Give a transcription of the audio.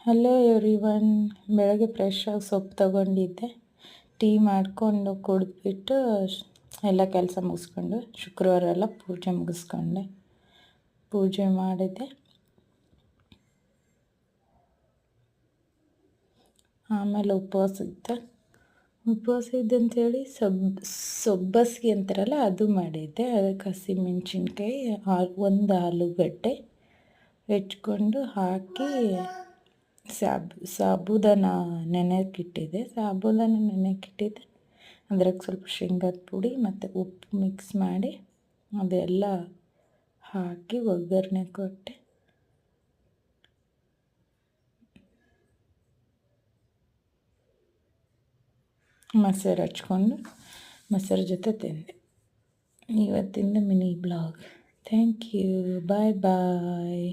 Hello everyone. ಬೆಳಗ್ಗೆ ಫ್ರೆಶ್ಶಾಗಿ ಸೊಪ್ಪು ತಗೊಂಡಿದ್ದೆ. ಟೀ ಮಾಡಿಕೊಂಡು ಕುಡಿದ್ಬಿಟ್ಟು ಎಲ್ಲ ಕೆಲಸ ಮುಗಿಸ್ಕೊಂಡು, ಶುಕ್ರವಾರ ಎಲ್ಲ ಪೂಜೆ ಮುಗಿಸ್ಕೊಂಡೆ. ಪೂಜೆ ಮಾಡಿದ್ದೆ. ಆಮೇಲೆ ಉಪವಾಸ ಇದ್ದೆ ಅಂಥೇಳಿ ಸಬ್ಬಸಿಗೆ ಅಂತಾರಲ್ಲ ಅದು ಮಾಡಿದ್ದೆ. ಅದಕ್ಕೆ ಹಸಿಮೆಣ್ಸಿನ್ಕಾಯಿ, ಒಂದು ಆಲೂಗಡ್ಡೆ ಹೆಚ್ಕೊಂಡು ಹಾಕಿ ಸಾಬೂದಾನ ನೆನೆಯಕ್ಕಿಟ್ಟಿದ್ದೆ. ಅದ್ರಾಗ ಸ್ವಲ್ಪ ಶೇಂಗಾದ ಪುಡಿ ಮತ್ತು ಉಪ್ಪು ಮಿಕ್ಸ್ ಮಾಡಿ ಅದೆಲ್ಲ ಹಾಕಿ ಒಗ್ಗರಣೆ ಕೊಟ್ಟೆ. ಮೊಸರು ಹಚ್ಕೊಂಡು ಮೊಸರು ಜೊತೆ ತಿಂದೆ. ಇವತ್ತಿಂದ mini blog. Thank you. Bye bye.